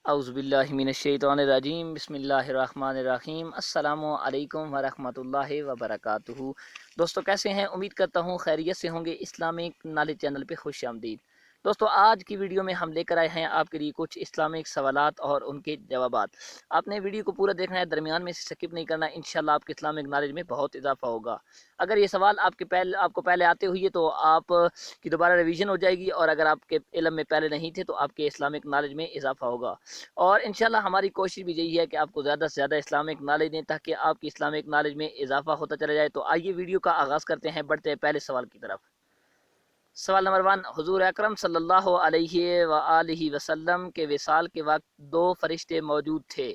اعوذ باللہ من الشیطان الرجیم بسم اللہ الرحمن الرحیم السلام علیکم ورحمۃ اللہ وبرکاتہ۔ دوستو کیسے ہیں؟ امید کرتا ہوں خیریت سے ہوں گے۔ اسلامک نالج چینل پہ خوش آمدید۔ دوستو آج کی ویڈیو میں ہم لے کر آئے ہیں آپ کے لیے کچھ اسلامک سوالات اور ان کے جوابات۔ آپ نے ویڈیو کو پورا دیکھنا ہے، درمیان میں سکپ نہیں کرنا، انشاءاللہ آپ کے اسلامک نالج میں بہت اضافہ ہوگا۔ اگر یہ سوال آپ کو پہلے آتے ہوئے تو آپ کی دوبارہ ریویژن ہو جائے گی، اور اگر آپ کے علم میں پہلے نہیں تھے تو آپ کے اسلامک نالج میں اضافہ ہوگا۔ اور انشاءاللہ ہماری کوشش بھی یہی ہے کہ آپ کو زیادہ سے زیادہ اسلامک نالج دیں تاکہ آپ کی اسلامک نالج میں اضافہ ہوتا چلا جائے۔ تو آئیے ویڈیو کا آغاز کرتے ہیں، بڑھتے ہیں پہلے سوال کی طرف۔ سوال نمبر 1، حضور اکرم صلی اللہ علیہ وآلہ وسلم کے وصال کے وقت 2 فرشتے موجود تھے۔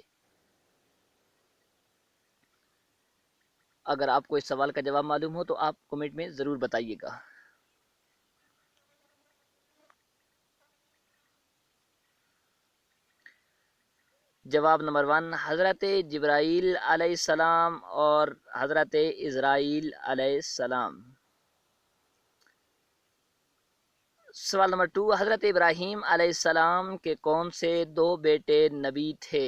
اگر آپ کو اس سوال کا جواب معلوم ہو تو آپ کمنٹ میں ضرور بتائیے گا۔ جواب نمبر 1، حضرت جبرائیل علیہ السلام اور حضرت اسرائیل علیہ السلام۔ سوال نمبر 2، حضرت ابراہیم علیہ السلام کے کون سے 2 بیٹے نبی تھے؟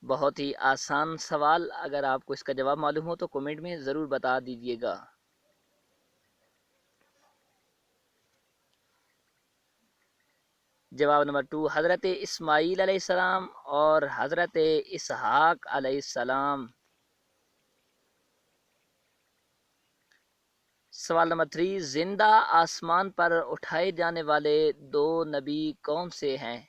بہت ہی آسان سوال، اگر آپ کو اس کا جواب معلوم ہو تو کمنٹ میں ضرور بتا دیجیے گا۔ جواب نمبر 2، حضرت اسماعیل علیہ السلام اور حضرت اسحاق علیہ السلام۔ سوال نمبر 3، زندہ آسمان پر اٹھائے جانے والے 2 نبی کون سے ہیں؟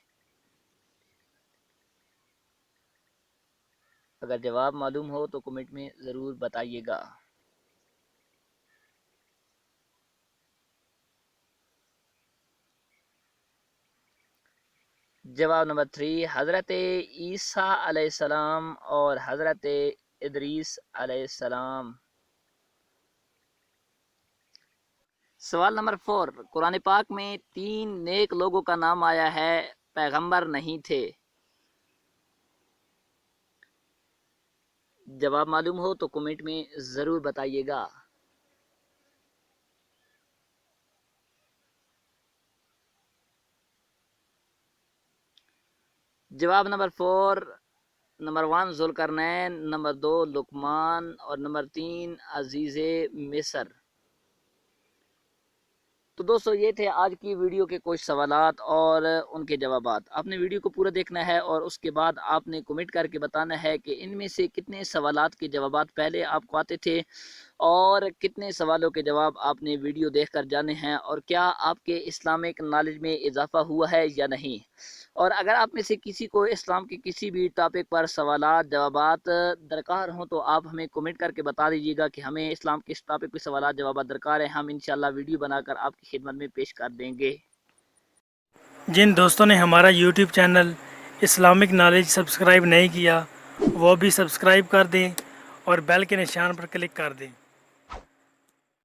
اگر جواب معلوم ہو تو کمنٹ میں ضرور بتائیے گا۔ جواب نمبر 3، حضرت عیسیٰ علیہ السلام اور حضرت ادریس علیہ السلام۔ سوال نمبر 4، قرآن پاک میں 3 نیک لوگوں کا نام آیا ہے، پیغمبر نہیں تھے۔ جواب معلوم ہو تو کمنٹ میں ضرور بتائیے گا۔ جواب نمبر 4، نمبر 1 ذوالقرنین، نمبر 2 لقمان اور نمبر 3 عزیز مصر۔ تو دوستو یہ تھے آج کی ویڈیو کے کچھ سوالات اور ان کے جوابات۔ آپ نے ویڈیو کو پورا دیکھنا ہے اور اس کے بعد آپ نے کمنٹ کر کے بتانا ہے کہ ان میں سے کتنے سوالات کے جوابات پہلے آپ کو آتے تھے اور کتنے سوالوں کے جواب آپ نے ویڈیو دیکھ کر جانے ہیں، اور کیا آپ کے اسلامک نالج میں اضافہ ہوا ہے یا نہیں۔ اور اگر آپ میں سے کسی کو اسلام کے کسی بھی ٹاپک پر سوالات جوابات درکار ہوں تو آپ ہمیں کمنٹ کر کے بتا دیجیے گا کہ ہمیں اسلام کے اس ٹاپک پہ سوالات جوابات درکار ہیں، ہم انشاءاللہ ویڈیو بنا کر آپ کی خدمت میں پیش کر دیں گے۔ جن دوستوں نے ہمارا YouTube channel Islamic knowledge subscribe نہیں کیا وہ بھی سبسکرائب کر دیں اور بیل کے نشان پر کلک کر دیں۔